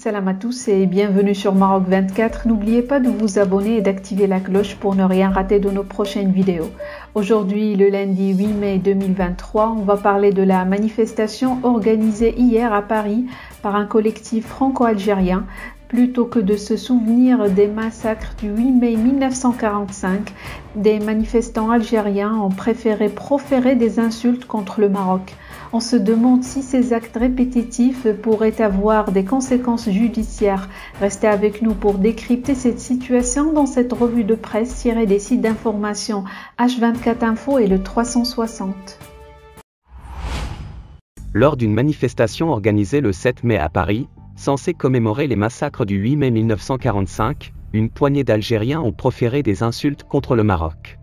Salam à tous et bienvenue sur Maroc 24. N'oubliez pas de vous abonner et d'activer la cloche pour ne rien rater de nos prochaines vidéos. Aujourd'hui, le lundi 8 mai 2023, on va parler de la manifestation organisée hier à Paris par un collectif franco-algérien. Plutôt que de se souvenir des massacres du 8 mai 1945, des manifestants algériens ont préféré proférer des insultes contre le Maroc. On se demande si ces actes répétitifs pourraient avoir des conséquences judiciaires. Restez avec nous pour décrypter cette situation dans cette revue de presse tirée des sites d'information H24 Info et le 360. Lors d'une manifestation organisée le 7 mai à Paris, censée commémorer les massacres du 8 mai 1945, une poignée d'Algériens ont proféré des insultes contre le Maroc.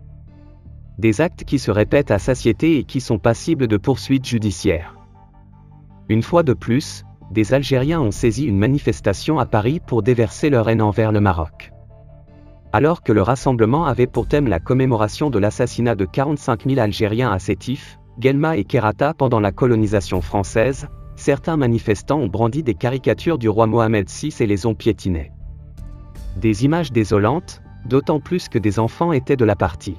Des actes qui se répètent à satiété et qui sont passibles de poursuites judiciaires. Une fois de plus, des Algériens ont saisi une manifestation à Paris pour déverser leur haine envers le Maroc. Alors que le rassemblement avait pour thème la commémoration de l'assassinat de 45 000 Algériens à Sétif, Guelma et Kherrata pendant la colonisation française, certains manifestants ont brandi des caricatures du roi Mohamed VI et les ont piétinées. Des images désolantes, d'autant plus que des enfants étaient de la partie.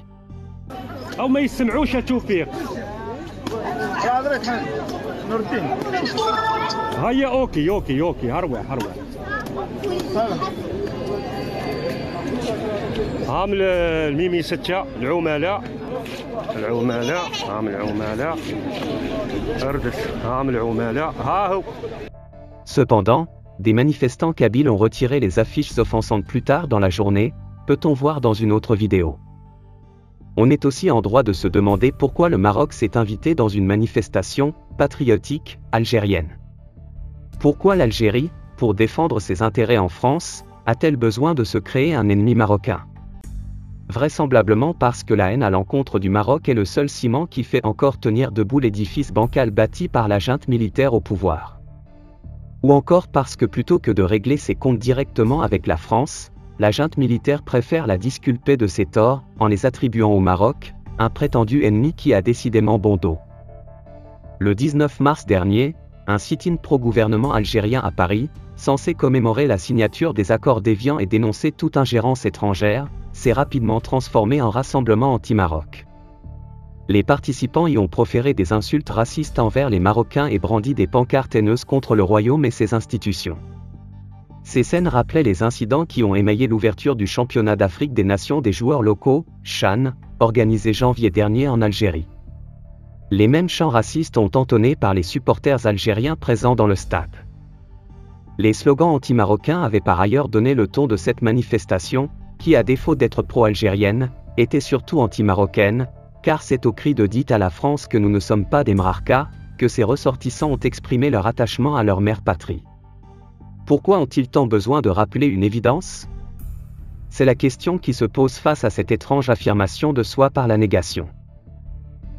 Cependant, des manifestants kabyles ont retiré les affiches offensantes plus tard dans la journée, peut-on voir dans une autre vidéo. On est aussi en droit de se demander pourquoi le Maroc s'est invité dans une manifestation patriotique algérienne. Pourquoi l'Algérie, pour défendre ses intérêts en France, a-t-elle besoin de se créer un ennemi marocain? Vraisemblablement parce que la haine à l'encontre du Maroc est le seul ciment qui fait encore tenir debout l'édifice bancal bâti par la junte militaire au pouvoir. Ou encore parce que plutôt que de régler ses comptes directement avec la France, la junte militaire préfère la disculper de ses torts, en les attribuant au Maroc, un prétendu ennemi qui a décidément bon dos. Le 19 mars dernier, un sit-in pro-gouvernement algérien à Paris, censé commémorer la signature des accords d'Évian et dénoncer toute ingérence étrangère, s'est rapidement transformé en rassemblement anti-Maroc. Les participants y ont proféré des insultes racistes envers les Marocains et brandi des pancartes haineuses contre le royaume et ses institutions. Ces scènes rappelaient les incidents qui ont émaillé l'ouverture du championnat d'Afrique des nations des joueurs locaux, CHAN, organisé janvier dernier en Algérie. Les mêmes chants racistes ont entonné par les supporters algériens présents dans le stade. Les slogans anti-marocains avaient par ailleurs donné le ton de cette manifestation, qui à défaut d'être pro-algérienne, était surtout anti-marocaine, car c'est au cri de dites à la France que nous ne sommes pas des mrarkas, que ses ressortissants ont exprimé leur attachement à leur mère patrie. Pourquoi ont-ils tant besoin de rappeler une évidence? C'est la question qui se pose face à cette étrange affirmation de soi par la négation.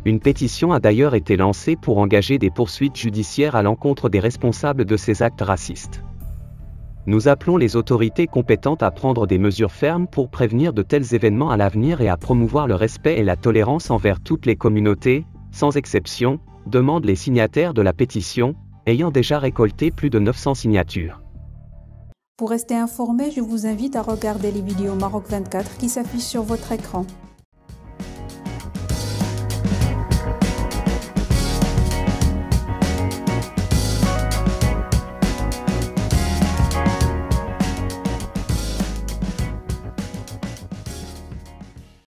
Une pétition a d'ailleurs été lancée pour engager des poursuites judiciaires à l'encontre des responsables de ces actes racistes. Nous appelons les autorités compétentes à prendre des mesures fermes pour prévenir de tels événements à l'avenir et à promouvoir le respect et la tolérance envers toutes les communautés, sans exception, demandent les signataires de la pétition, ayant déjà récolté plus de 900 signatures. Pour rester informé, je vous invite à regarder les vidéos Maroc 24 qui s'affichent sur votre écran.